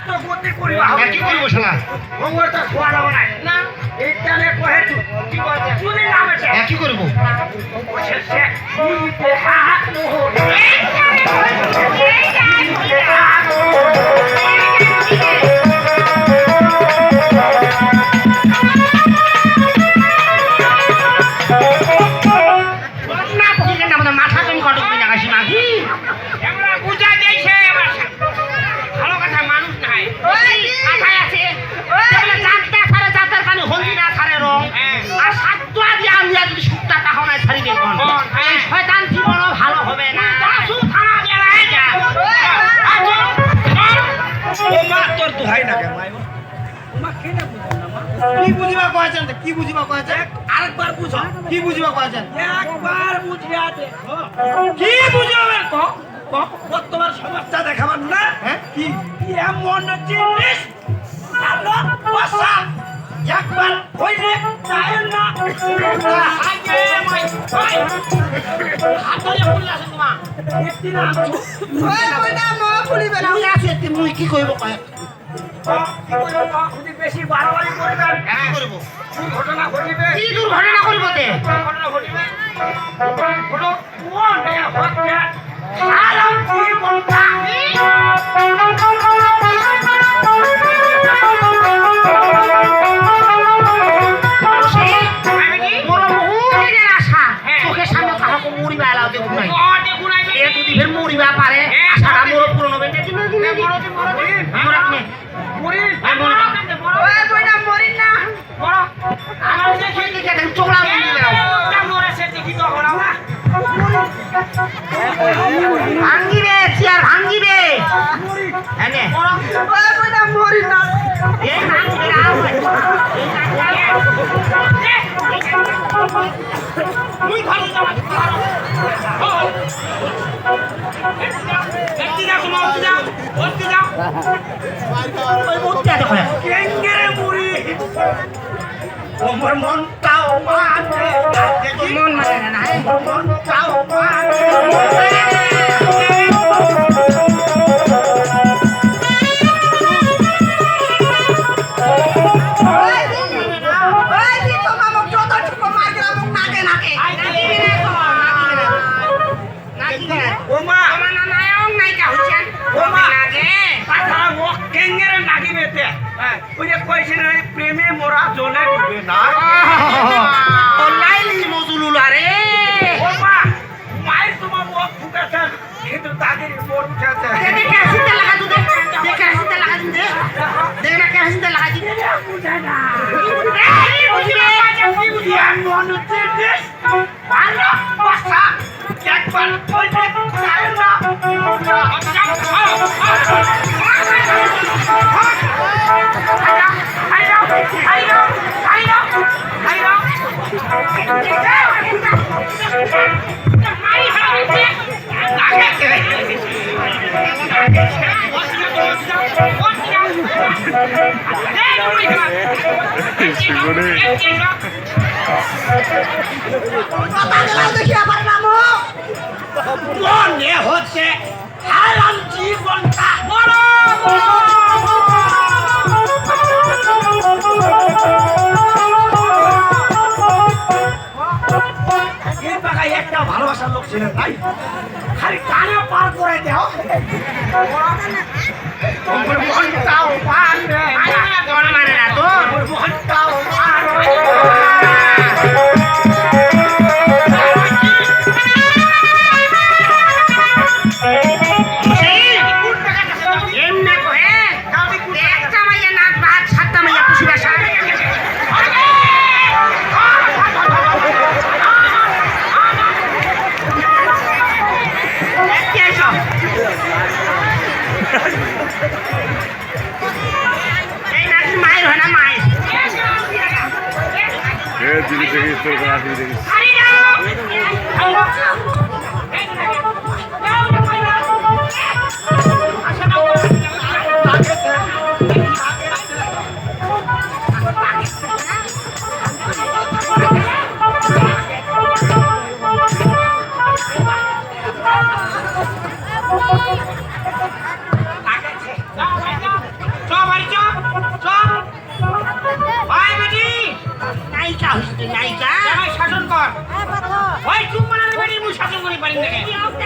তো গতি করিবা কি করবো শালা ওটা খোয়া দাও না এইটালে কহে কি বলছে তুই নাম আছে কি করবো সে নিতে হাত মাথা তুমি কটক লাগাইছি মাঝি আমরা বুঝা দিয়েছে ভালো কথা মানুষ নাই মাথায় আছে জানতে সারে জাতার কানে হলদি না সারে রং আর সাতটা দিয়ে আমি যদি সুটটা কাহনায় ছাড়ি দেব এই শয়তান জীবনও ভালো হবে না আসু থানা গেলাই যা ও মা তোর দোহাই না কে মাই মা কেনে বুঝো না মা কি বুঝিবা কইছেন কি বুঝিবা কইছেন আরেকবার বুঝো কি বুঝিবা কইছেন একবার বুঝিয়া দেখো কি বুঝাবে কো তোমার সমস্যা দেখাবার না হ্যাঁ কি এমন জিনিস আলো বসা একবার হইলে যায় না আগে মাই ভাই হাতলে পুলি আছে তোমা একদিন আছো ওই কইনা মো পুলি বেলা আমি আছে তুমি কি কইব কয় কি কইব খুদি বেশি বাড়াবাড়ি করবেন কি করব ঘটনা ঘটিবে কি দুর্ঘটনা করিব তে ঘটনা ঘটিবে কোনো কোন হচ্ছে আরাম কি বলতা চোখের সামনে কাহাকে মুড়িবা এলাও দেখুন নাই এ যদি ফের মুড়িবা পারে আশাটা মোর পূরণ হবে ভাঙ্গিবে চেয়ার ভাঙ্গিবে মরি না তুই ঘরে যাও একটি যাও তোমার উঠতে যাও কেঙ্গেরে মুড়ি ওমর মনটাও মানে মন মানে না মনটাও মানে প্রেমে মোরা জলে ডুবে না লাইলি মজুলুল আরে মায়ের তোমার মুখ ফুটেছে কিন্তু তাদের মোর উঠেছে দেখে আসতে লাগা দু দেখে আসতে লাগা দু দেখে না কে আসতে লাগা দি বুঝে না কি বুঝিয়া মন হচ্ছে ভালো বাসা একবার বলতে চায় না মনে হচ্ছে হারাম জীবনটা বড় একটা ভালোবাসার লোক ছিলেন তাই খালি কানে পার করে দেও মনটাও পারবে মানে না তো মনটাও পারবে দিদি দেখিস তোর আসবি দেখিস নায়িকা হইছে নায়িকা শাসন কর ওই চুপ মারার বেড়ি মুই শাসন করি পারি না